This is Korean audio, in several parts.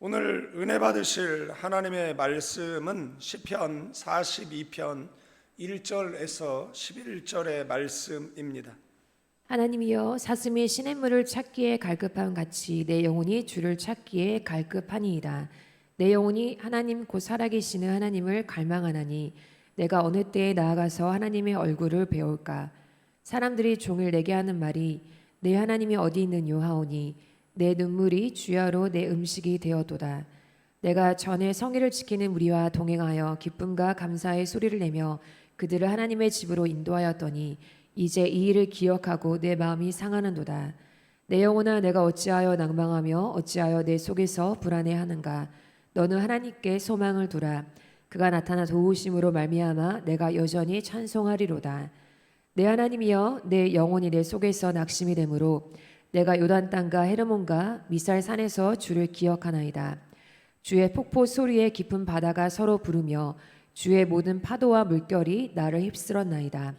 오늘 은혜 받으실 하나님의 말씀은 시편 42편 1절에서 11절의 말씀입니다. 하나님이여, 사슴이 시냇물을 찾기에 갈급함 같이 내 영혼이 주를 찾기에 갈급하니이다. 내 영혼이 하나님 곧 살아계시는 하나님을 갈망하나니 내가 어느 때에 나아가서 하나님의 얼굴을 배울까. 사람들이 종일 내게 하는 말이 내 하나님이 어디 있느뇨 하오니 내 눈물이 주야로 내 음식이 되어도다. 내가 전에 성의를 지키는 무리와 동행하여 기쁨과 감사의 소리를 내며 그들을 하나님의 집으로 인도하였더니 이제 이 일을 기억하고 내 마음이 상하는도다. 내 영혼아, 내가 어찌하여 낭망하며 어찌하여 내 속에서 불안해하는가. 너는 하나님께 소망을 두라. 그가 나타나 도우심으로 말미암아 내가 여전히 찬송하리로다. 내 하나님이여, 내 영혼이 내 속에서 낙심이 되므로 내가 요단 땅과 헤르몬과 미살 산에서 주를 기억하나이다. 주의 폭포 소리에 깊은 바다가 서로 부르며 주의 모든 파도와 물결이 나를 휩쓸었나이다.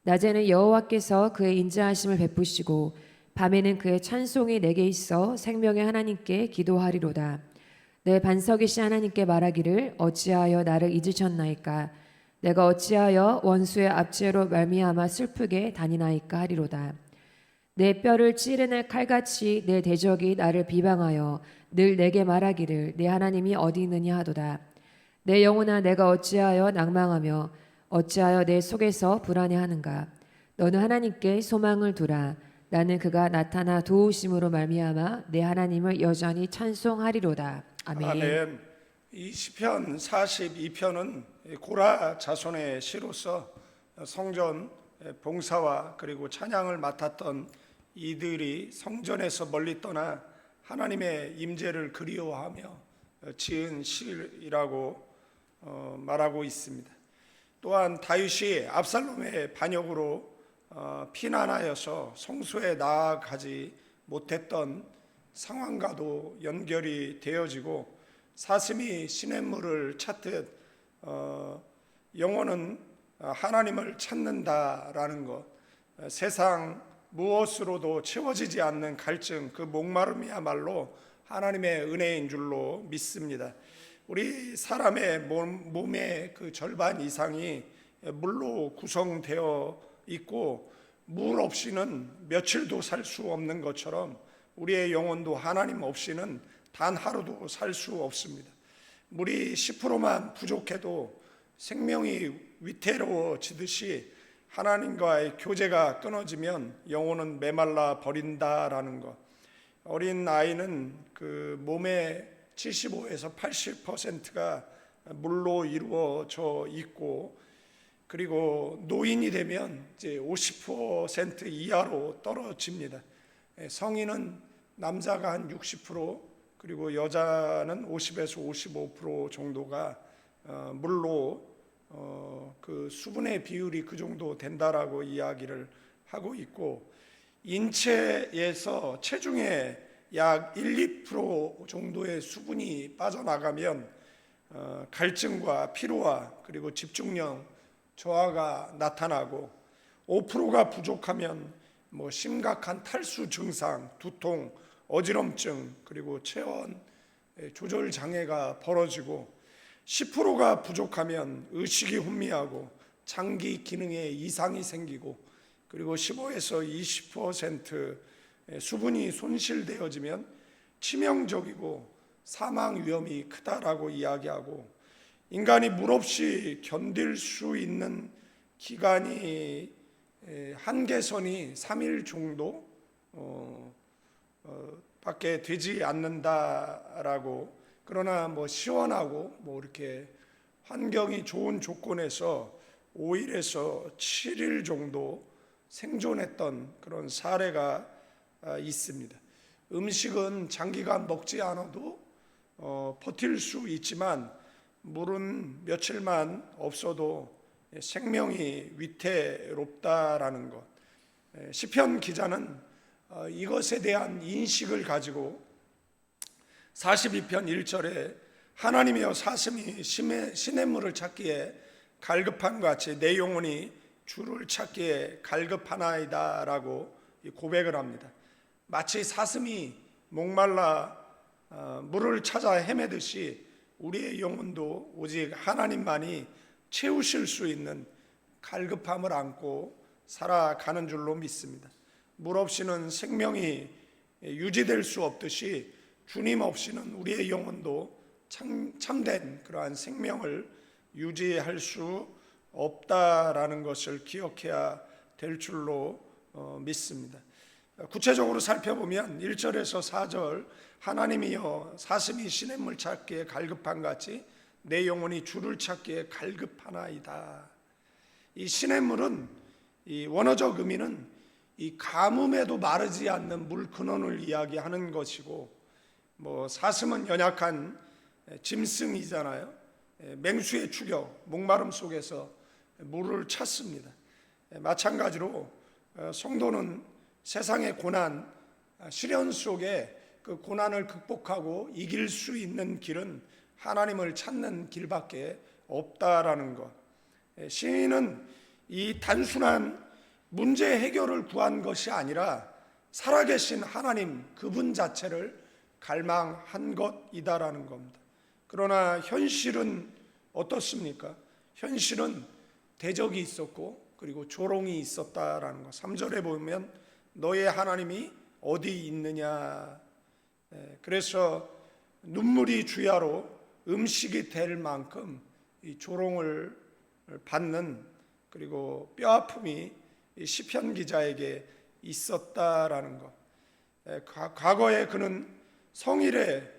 낮에는 여호와께서 그의 인자하심을 베푸시고 밤에는 그의 찬송이 내게 있어 생명의 하나님께 기도하리로다. 내 반석이신 하나님께 말하기를 어찌하여 나를 잊으셨나이까. 내가 어찌하여 원수의 압제로 말미암아 슬프게 다니나이까 하리로다. 내 뼈를 찌르는 칼같이 내 대적이 나를 비방하여 늘 내게 말하기를 내 하나님이 어디 있느냐 하도다. 내 영혼아, 내가 어찌하여 낭망하며 어찌하여 내 속에서 불안해하는가. 너는 하나님께 소망을 두라. 나는 그가 나타나 도우심으로 말미암아 내 하나님을 여전히 찬송하리로다. 아멘. 아멘. 이 시편 42편은 고라 자손의 시로서 성전 봉사와 그리고 찬양을 맡았던 이들이 성전에서 멀리 떠나 하나님의 임재를 그리워하며 지은 시라고 말하고 있습니다. 또한 다윗이 압살롬의 반역으로 피난하여서 성소에 나아가지 못했던 상황과도 연결이 되어지고 사슴이 시냇물을 찾듯 영혼은 하나님을 찾는다라는 것, 세상 무엇으로도 채워지지 않는 갈증, 그 목마름이야말로 하나님의 은혜인 줄로 믿습니다. 우리 사람의 몸의 그 절반 이상이 물로 구성되어 있고 물 없이는 며칠도 살 수 없는 것처럼 우리의 영혼도 하나님 없이는 단 하루도 살 수 없습니다. 물이 10%만 부족해도 생명이 위태로워지듯이 하나님과의 교제가 끊어지면 영혼은 메말라 버린다라는 것. 어린 아이는 그 몸의 75에서 80%가 물로 이루어져 있고, 그리고 노인이 되면 이제 50% 이하로 떨어집니다. 성인은 남자가 한 60%, 그리고 여자는 50에서 55% 정도가 물로 그 수분의 비율이 그 정도 된다라고 이야기를 하고 있고, 인체에서 체중의 약 1, 2% 정도의 수분이 빠져나가면 갈증과 피로와 그리고 집중력 저하가 나타나고, 5%가 부족하면 심각한 탈수 증상, 두통, 어지럼증, 그리고 체온 조절 장애가 벌어지고, 10%가 부족하면 의식이 혼미하고 장기 기능에 이상이 생기고, 그리고 15에서 20% 수분이 손실되어지면 치명적이고 사망 위험이 크다라고 이야기하고, 인간이 물 없이 견딜 수 있는 기간이 한계선이 3일 정도 밖에 되지 않는다라고. 그러나 시원하고 이렇게 환경이 좋은 조건에서 5일에서 7일 정도 생존했던 그런 사례가 있습니다. 음식은 장기간 먹지 않아도 버틸 수 있지만 물은 며칠만 없어도 생명이 위태롭다라는 것. 시편 기자는 이것에 대한 인식을 가지고 42편 1절에 하나님이여, 사슴이 시냇물을 찾기에 갈급한 것 같이 내 영혼이 주를 찾기에 갈급하나이다 라고 고백을 합니다. 마치 사슴이 목말라 물을 찾아 헤매듯이 우리의 영혼도 오직 하나님만이 채우실 수 있는 갈급함을 안고 살아가는 줄로 믿습니다. 물 없이는 생명이 유지될 수 없듯이 주님 없이는 우리의 영혼도 참된 그러한 생명을 유지할 수 없다라는 것을 기억해야 될 줄로 믿습니다. 구체적으로 살펴보면 1절에서 4절 하나님이여 사슴이 시냇물 찾기에 갈급한 같이 내 영혼이 주를 찾기에 갈급하나이다. 이 시냇물은 이 원어적 의미는 이 가뭄에도 마르지 않는 물 근원을 이야기하는 것이고, 사슴은 연약한 짐승이잖아요. 맹수의 추격, 목마름 속에서 물을 찾습니다. 마찬가지로 성도는 세상의 고난, 시련 속에 그 고난을 극복하고 이길 수 있는 길은 하나님을 찾는 길밖에 없다라는 것. 시인은 이 단순한 문제 해결을 구한 것이 아니라 살아계신 하나님 그분 자체를 갈망한 것이다라는 겁니다. 그러나 현실은 어떻습니까? 현실은 대적이 있었고 그리고 조롱이 있었다라는 것. 3절에 보면 너의 하나님이 어디 있느냐. 그래서 눈물이 주야로 음식이 될 만큼 이 조롱을 받는, 그리고 뼈아픔이 시편 기자에게 있었다라는 것. 과거에 그는 성일에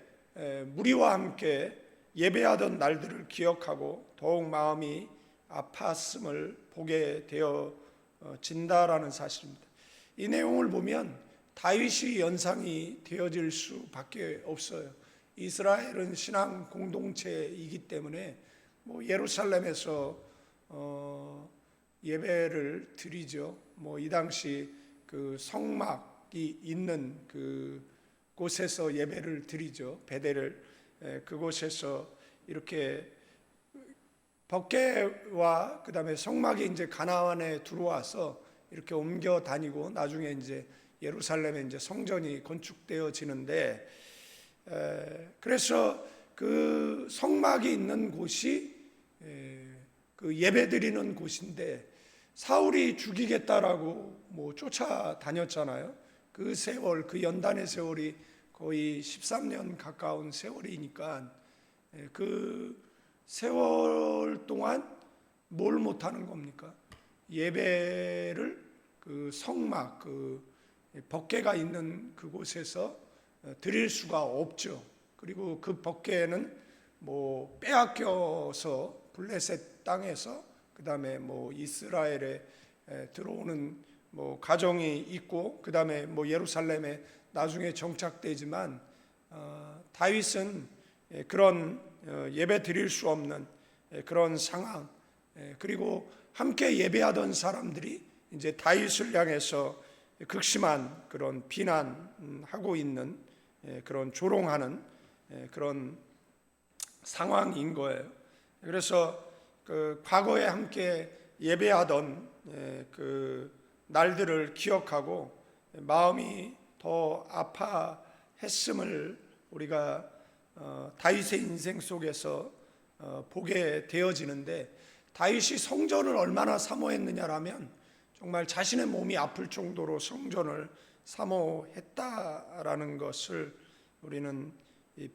무리와 함께 예배하던 날들을 기억하고 더욱 마음이 아팠음을 보게 되어진다라는 사실입니다. 이 내용을 보면 다윗이 연상이 되어질 수밖에 없어요. 이스라엘은 신앙 공동체이기 때문에 예루살렘에서 예배를 드리죠. 이 당시 그 성막이 있는 그 곳에서 예배를 드리죠. 베델을 그곳에서 이렇게 법궤와 그다음에 성막이 이제 가나안에 들어와서 이렇게 옮겨 다니고 나중에 이제 예루살렘에 이제 성전이 건축되어지는데, 그래서 그 성막이 있는 곳이 그 예배드리는 곳인데 사울이 죽이겠다라고 쫓아다녔잖아요. 그 세월, 그 연단의 세월이 거의 13년 가까운 세월이니까 그 세월 동안 뭘 못하는 겁니까? 예배를 그 성막, 그 법궤가 있는 그곳에서 드릴 수가 없죠. 그리고 그 법궤는 빼앗겨서 블레셋 땅에서 그 다음에 이스라엘에 들어오는 가정이 있고 그 다음에 예루살렘에 나중에 정착되지만 다윗은 그런 예배 드릴 수 없는 그런 상황, 그리고 함께 예배하던 사람들이 이제 다윗을 향해서 극심한 그런 비난하고 있는 그런 조롱하는 그런 상황인 거예요. 그래서 그 과거에 함께 예배하던 그 날들을 기억하고 마음이 더 아파했음을 우리가 다윗의 인생 속에서 보게 되어지는데, 다윗이 성전을 얼마나 사모했느냐라면 정말 자신의 몸이 아플 정도로 성전을 사모했다라는 것을 우리는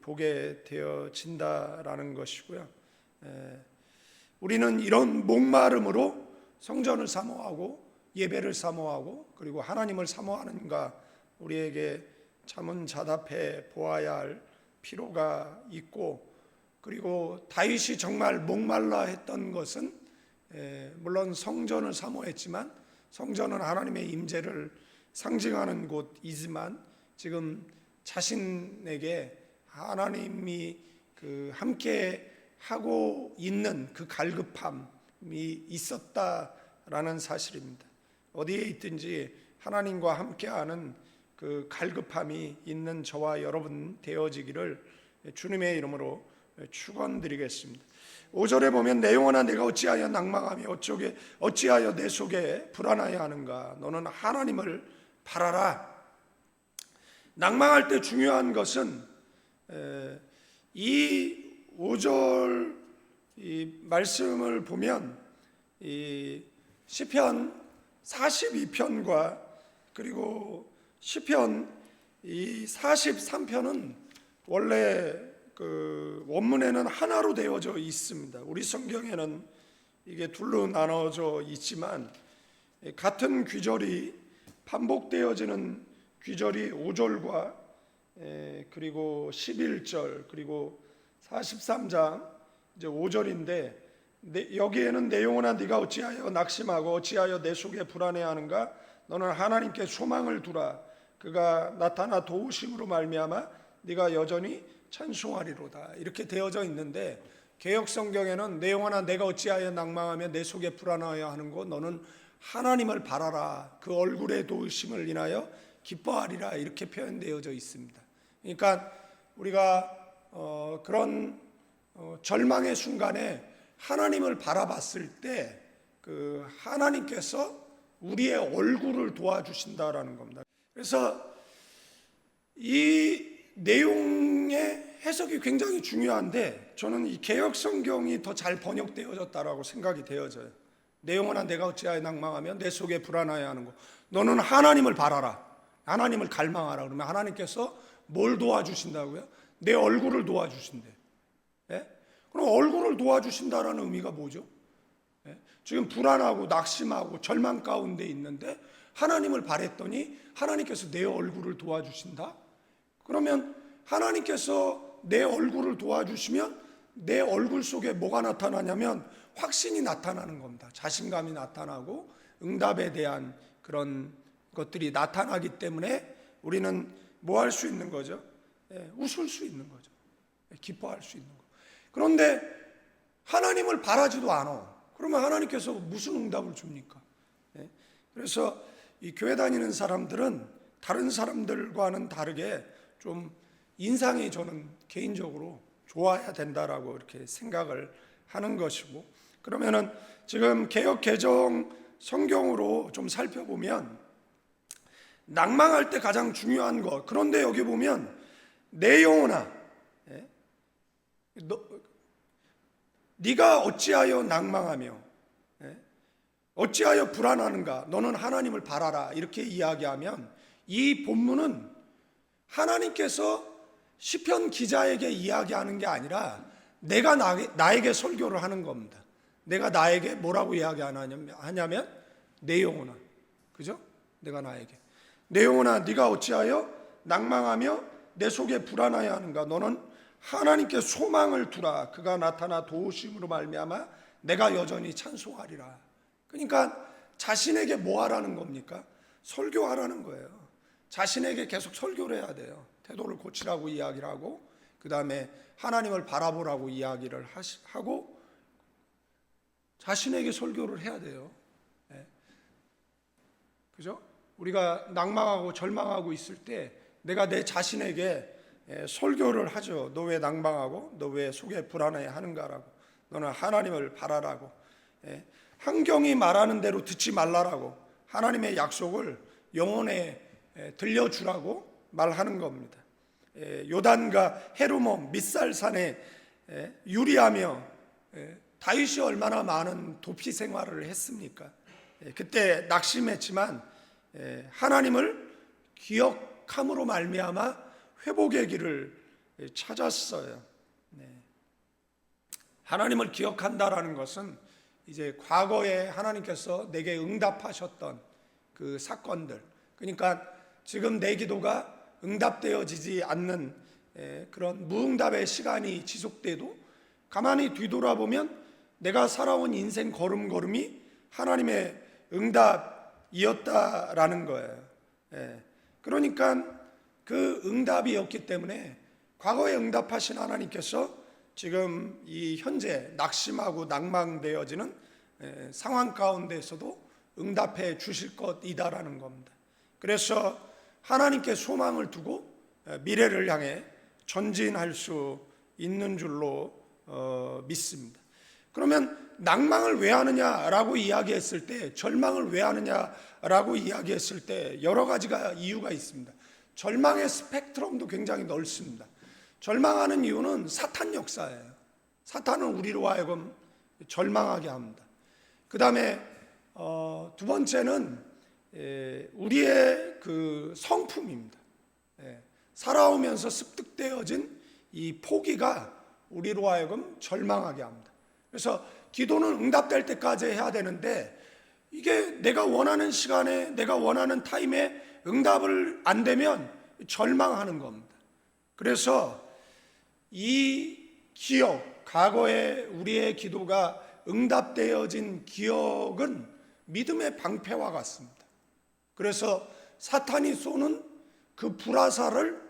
보게 되어진다라는 것이고요. 우리는 이런 목마름으로 성전을 사모하고 예배를 사모하고 그리고 하나님을 사모하는가, 우리에게 자문자답해 보아야 할 필요가 있고, 그리고 다윗이 정말 목말라 했던 것은 물론 성전을 사모했지만 성전은 하나님의 임재를 상징하는 곳이지만 지금 자신에게 하나님이 그 함께 하고 있는 그 갈급함이 있었다라는 사실입니다. 어디에 있든지 하나님과 함께하는 그 갈급함이 있는 저와 여러분 되어지기를 주님의 이름으로 축원드리겠습니다. 5절에 보면 내 영혼아 내가 어찌하여 낭망하며 어찌하여 내 속에 불안하여 하는가. 너는 하나님을 바라라. 낭망할 때 중요한 것은 이 5절 이 말씀을 보면 이 시편 42편과 그리고 시편 이 43편은 원래 그 원문에는 하나로 되어져 있습니다. 우리 성경에는 이게 둘로 나눠져 있지만 같은 귀절이 반복되어지는 귀절이 5절과 그리고 11절 그리고 43장 이제 5절인데 여기에는 내 영혼아 네가 어찌하여 낙심하고 어찌하여 내 속에 불안해하는가 너는 하나님께 소망을 두라 그가 나타나 도우심으로 말미암아 네가 여전히 찬송하리로다 이렇게 되어져 있는데 개역 성경에는 내 영혼아 내가 어찌하여 낭망하며 내 속에 불안하여 하는고 너는 하나님을 바라라 그 얼굴의 도우심을 인하여 기뻐하리라 이렇게 표현되어져 있습니다. 그러니까 우리가 그런 절망의 순간에 하나님을 바라봤을 때 그 하나님께서 우리의 얼굴을 도와주신다라는 겁니다. 그래서 이 내용의 해석이 굉장히 중요한데 저는 이 개역 성경이 더 잘 번역되어졌다라고 생각이 되어져요. 내 영혼아 내가 어찌하여 낭망하며 내 속에 불안하여 하는 거 너는 하나님을 바라라 하나님을 갈망하라 그러면 하나님께서 뭘 도와주신다고요? 내 얼굴을 도와주신대. 예? 그럼 얼굴을 도와주신다라는 의미가 뭐죠? 예? 지금 불안하고 낙심하고 절망 가운데 있는데 하나님을 바랬더니 하나님께서 내 얼굴을 도와주신다? 그러면 하나님께서 내 얼굴을 도와주시면 내 얼굴 속에 뭐가 나타나냐면 확신이 나타나는 겁니다. 자신감이 나타나고 응답에 대한 그런 것들이 나타나기 때문에 우리는 뭐 할 수 있는 거죠? 웃을 수 있는 거죠. 기뻐할 수 있는 거. 그런데 하나님을 바라지도 않아. 그러면 하나님께서 무슨 응답을 줍니까? 그래서 이 교회 다니는 사람들은 다른 사람들과는 다르게 좀 인상이 저는 개인적으로 좋아야 된다라고 이렇게 생각을 하는 것이고 그러면은 지금 개역 개정 성경으로 좀 살펴보면 낭망할 때 가장 중요한 것 그런데 여기 보면 내 영혼아 네가 어찌하여 낭망하며 어찌하여 불안하는가 너는 하나님을 바라라 이렇게 이야기하면 이 본문은 하나님께서 시편 기자에게 이야기하는 게 아니라 내가 나에게 설교를 하는 겁니다. 내가 나에게 뭐라고 이야기하냐면 내 영혼아 그죠? 내가 나에게 내 영혼아 네가 어찌하여 낭망하며 내 속에 불안하여 하는가 너는 하나님께 소망을 두라 그가 나타나 도우심으로 말미암아 내가 여전히 찬송하리라. 그러니까 자신에게 뭐 하라는 겁니까? 설교하라는 거예요. 자신에게 계속 설교를 해야 돼요. 태도를 고치라고 이야기를 하고 그 다음에 하나님을 바라보라고 이야기를 하고 자신에게 설교를 해야 돼요. 그죠? 우리가 낭망하고 절망하고 있을 때 내가 내 자신에게 설교를 하죠. 너 왜 낭망하고 너 왜 속에 불안해 하는가라고 너는 하나님을 바라라고 환경이 말하는 대로 듣지 말라라고 하나님의 약속을 영혼에 들려주라고 말하는 겁니다. 요단과 헤르몬 밋살산에 유리하며 다윗이 얼마나 많은 도피 생활을 했습니까? 그때 낙심했지만 하나님을 기억함으로 말미암아 회복의 길을 찾았어요. 하나님을 기억한다라는 것은 이제 과거에 하나님께서 내게 응답하셨던 그 사건들 그러니까 지금 내 기도가 응답되어지지 않는 그런 무응답의 시간이 지속돼도 가만히 뒤돌아보면 내가 살아온 인생 걸음걸음이 하나님의 응답이었다라는 거예요. 그러니까 그 응답이었기 때문에 과거에 응답하신 하나님께서 지금 이 현재 낙심하고 낭망되어지는 상황 가운데서도 응답해 주실 것이다라는 겁니다. 그래서 하나님께 소망을 두고 미래를 향해 전진할 수 있는 줄로 믿습니다. 그러면 낭망을 왜 하느냐라고 이야기했을 때 절망을 왜 하느냐라고 이야기했을 때 여러 가지가 이유가 있습니다. 절망의 스펙트럼도 굉장히 넓습니다. 절망하는 이유는 사탄 역사예요. 사탄은 우리로 하여금 절망하게 합니다. 그 다음에 두 번째는 우리의 그 성품입니다. 살아오면서 습득되어진 이 포기가 우리로 하여금 절망하게 합니다. 그래서 기도는 응답될 때까지 해야 되는데 이게 내가 원하는 시간에 내가 원하는 타임에 응답을 안 되면 절망하는 겁니다. 그래서 이 기억, 과거에 우리의 기도가 응답되어진 기억은 믿음의 방패와 같습니다. 그래서 사탄이 쏘는 그 불화살을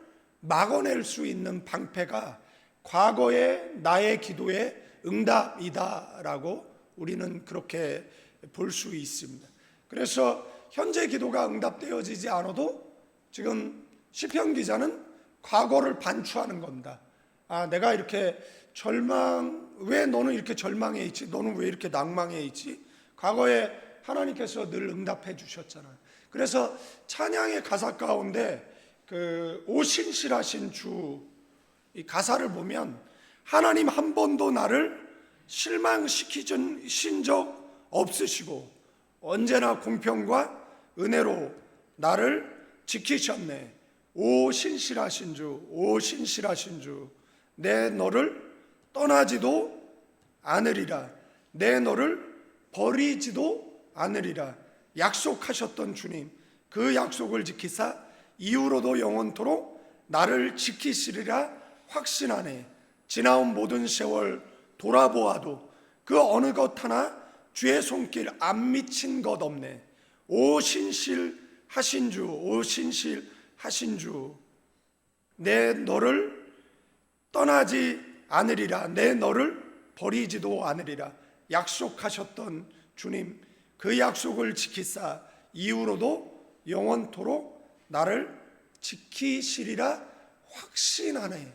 막아낼 수 있는 방패가 과거의 나의 기도의 응답이다라고 우리는 그렇게 볼 수 있습니다. 그래서 현재 기도가 응답되어지지 않아도 지금 시편 기자는 과거를 반추하는 겁니다. 내가 이렇게 왜 너는 이렇게 절망해 있지? 너는 왜 이렇게 낭망해 있지? 과거에 하나님께서 늘 응답해 주셨잖아요. 그래서 찬양의 가사 가운데 그 오신실하신 주 이 가사를 보면 하나님 한 번도 나를 실망시키신 적 없으시고 언제나 공평과 은혜로 나를 지키셨네. 오 신실하신 주, 오 신실하신 주, 내 너를 떠나지도 않으리라. 내 너를 버리지도 않으리라. 약속하셨던 주님, 그 약속을 지키사 이후로도 영원토록 나를 지키시리라 확신하네. 지나온 모든 세월 돌아보아도 그 어느 것 하나 주의 손길 안 미친 것 없네. 오 신실하신 주, 오 신실하신 주, 내 너를 떠나지 않으리라. 내 너를 버리지도 않으리라. 약속하셨던 주님, 그 약속을 지키사 이후로도 영원토록 나를 지키시리라 확신하네.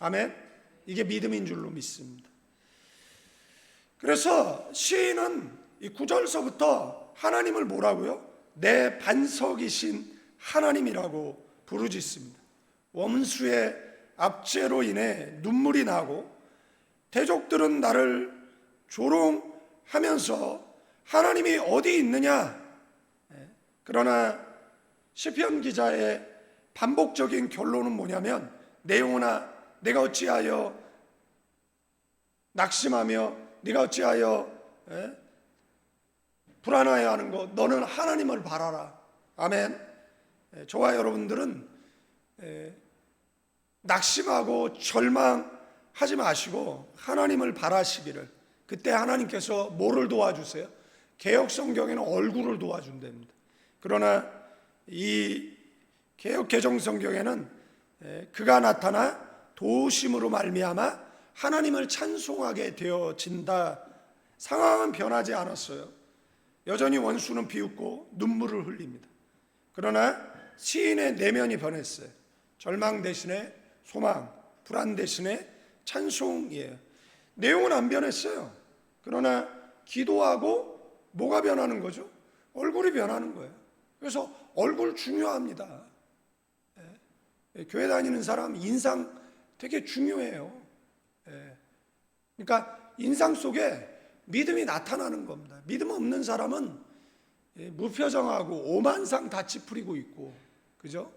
아멘. 이게 믿음인 줄로 믿습니다. 그래서 시인은 이 9절서부터 하나님을 뭐라고요? 내 반석이신 하나님이라고 부르짖습니다. 원수의 압제로 인해 눈물이 나고 대족들은 나를 조롱하면서 하나님이 어디 있느냐? 그러나 시편 기자의 반복적인 결론은 뭐냐면 내 영혼아 내가 어찌하여 낙심하며 네가 어찌하여 불안하여 하는 것, 너는 하나님을 바라라. 아멘. 저와 여러분들은 낙심하고 절망하지 마시고 하나님을 바라시기를. 그때 하나님께서 뭐를 도와주세요? 개역 성경에는 얼굴을 도와준답니다. 그러나 이 개역 개정 성경에는 그가 나타나 도우심으로 말미암아 하나님을 찬송하게 되어진다. 상황은 변하지 않았어요. 여전히 원수는 비웃고 눈물을 흘립니다. 그러나 시인의 내면이 변했어요. 절망 대신에 소망, 불안 대신에 찬송이에요. 내용은 안 변했어요. 그러나 기도하고 뭐가 변하는 거죠? 얼굴이 변하는 거예요. 그래서 얼굴 중요합니다. 교회 다니는 사람 인상 되게 중요해요. 그러니까 인상 속에 믿음이 나타나는 겁니다. 믿음 없는 사람은 무표정하고 오만상 다 찌푸리고 있고, 그죠?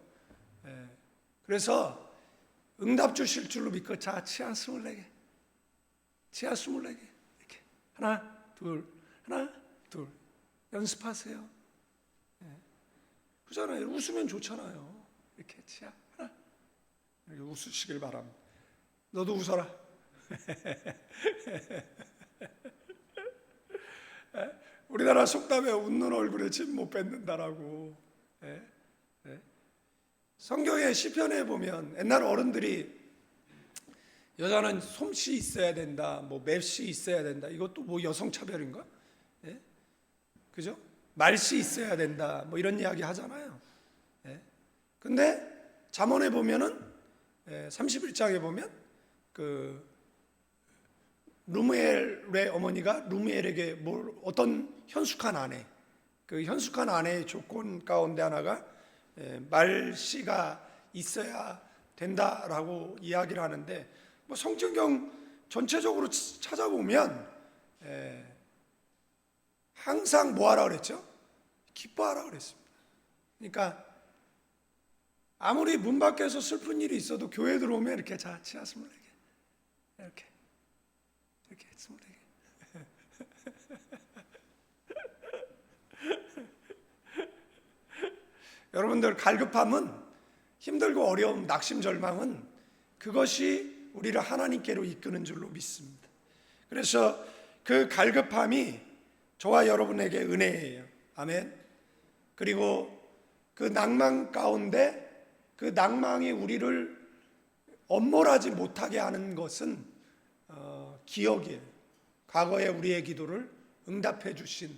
그래서 응답 주실 줄로 믿고 자 치아 24개, 치아 24개 이렇게 하나 둘 연습하세요. 그잖아요. 웃으면 좋잖아요. 이렇게 치아 하나 이렇게 웃으시길 바랍니다. 너도 웃어라. 우리나라 속담에 웃는 얼굴에 침 못 뱉는다라고. 성경의 시편에 보면 옛날 어른들이 여자는 솜씨 있어야 된다, 뭐 맵씨 있어야 된다. 이것도 뭐 여성 차별인가? 그죠? 말씨 있어야 된다, 뭐 이런 이야기 하잖아요. 근데 잠언에 보면은 31장에 보면 그 루무엘의 어머니가 루무엘에게 어떤 현숙한 아내, 그 현숙한 아내의 조건 가운데 하나가 말씨가 있어야 된다라고 이야기를 하는데, 뭐 성경경 전체적으로 찾아보면 항상 뭐 하라 그랬죠? 기뻐하라 그랬습니다. 그러니까 아무리 문 밖에서 슬픈 일이 있어도 교회 들어오면 이렇게, 자, 치아 24개, 이렇게 24개. 여러분들, 갈급함은, 힘들고 어려움, 낙심, 절망은 그것이 우리를 하나님께로 이끄는 줄로 믿습니다. 그래서 그 갈급함이 저와 여러분에게 은혜예요. 아멘. 그리고 그 낭만 가운데 그 낭망이 우리를 엄몰하지 못하게 하는 것은 기억이에요. 과거에 우리의 기도를 응답해 주신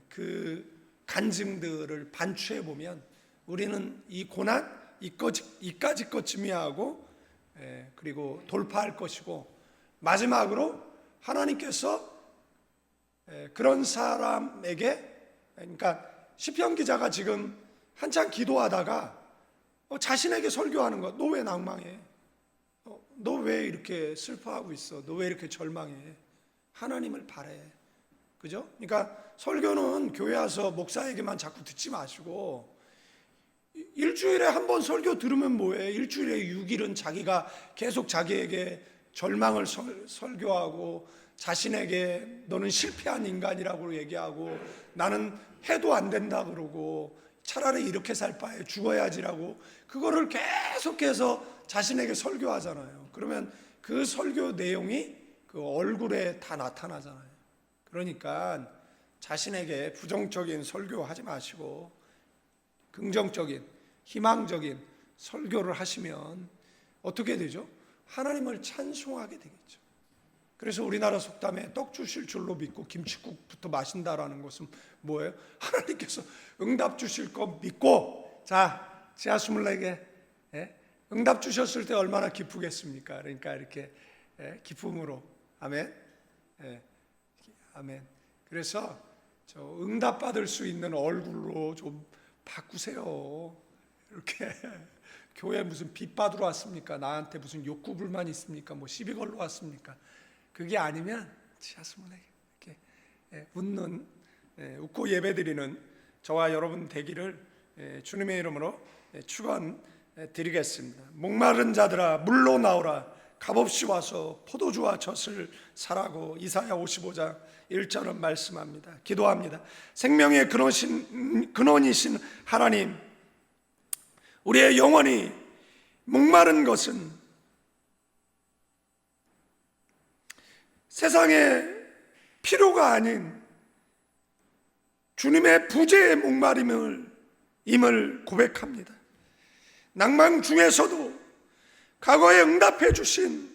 그 간증들을 반추해 보면 우리는 이 고난 이까지 것 지미하고 그리고 돌파할 것이고, 마지막으로 하나님께서 그런 사람에게, 그러니까 시편 기자가 지금 한참 기도하다가 자신에게 설교하는 거, 너 왜 낭망해? 너 왜 이렇게 슬퍼하고 있어? 너 왜 이렇게 절망해? 하나님을 바래. 그죠? 그러니까 설교는 교회 와서 목사에게만 자꾸 듣지 마시고, 일주일에 한 번 설교 들으면 뭐해? 일주일에 6일은 자기가 계속 자기에게 절망을 설교하고, 자신에게 너는 실패한 인간이라고 얘기하고, 나는 해도 안 된다 그러고, 차라리 이렇게 살 바에 죽어야지라고, 그거를 계속해서 자신에게 설교하잖아요. 그러면 그 설교 내용이 그 얼굴에 다 나타나잖아요. 그러니까 자신에게 부정적인 설교하지 마시고 긍정적인, 희망적인 설교를 하시면 어떻게 되죠? 하나님을 찬송하게 되겠죠. 그래서 우리나라 속담에 떡 주실 줄로 믿고 김칫국부터 마신다라는 것은 뭐예요? 하나님께서 응답 주실 거 믿고, 자, 지하 24개 응답 주셨을 때 얼마나 기쁘겠습니까? 그러니까 이렇게 기쁨으로, 아멘. 아멘. 그래서 저 응답 받을 수 있는 얼굴로 좀 바꾸세요. 이렇게 교회 무슨 빚 받으러 왔습니까? 나한테 무슨 욕구 불만 있습니까? 뭐 시비 걸러 왔습니까? 그게 아니면 지하수문에 이렇게 웃는, 웃고 예배드리는 저와 여러분 되기를 주님의 이름으로 축원드리겠습니다. 목마른 자들아 물로 나오라, 값없이 와서 포도주와 젖을 사라고 이사야 55장 1절은 말씀합니다. 기도합니다. 생명의 근원이신 하나님, 우리의 영혼이 목마른 것은 세상에 필요가 아닌 주님의 부재의 목마름을 고백합니다. 낭만 중에서도 과거에 응답해 주신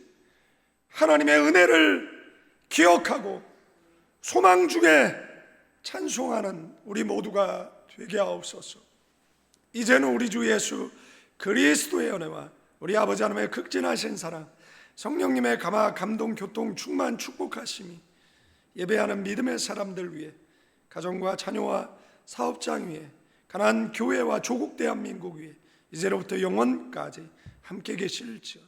하나님의 은혜를 기억하고 소망 중에 찬송하는 우리 모두가 되게 하옵소서. 이제는 우리 주 예수 그리스도의 은혜와 우리 아버지 하나님의 극진하신 사랑, 성령님의 감동, 교통, 충만, 축복하심이 예배하는 믿음의 사람들 위해, 가정과 자녀와 사업장 위에, 가난한 교회와 조국 대한민국 위에 이제로부터 영원까지 함께 계실지어다.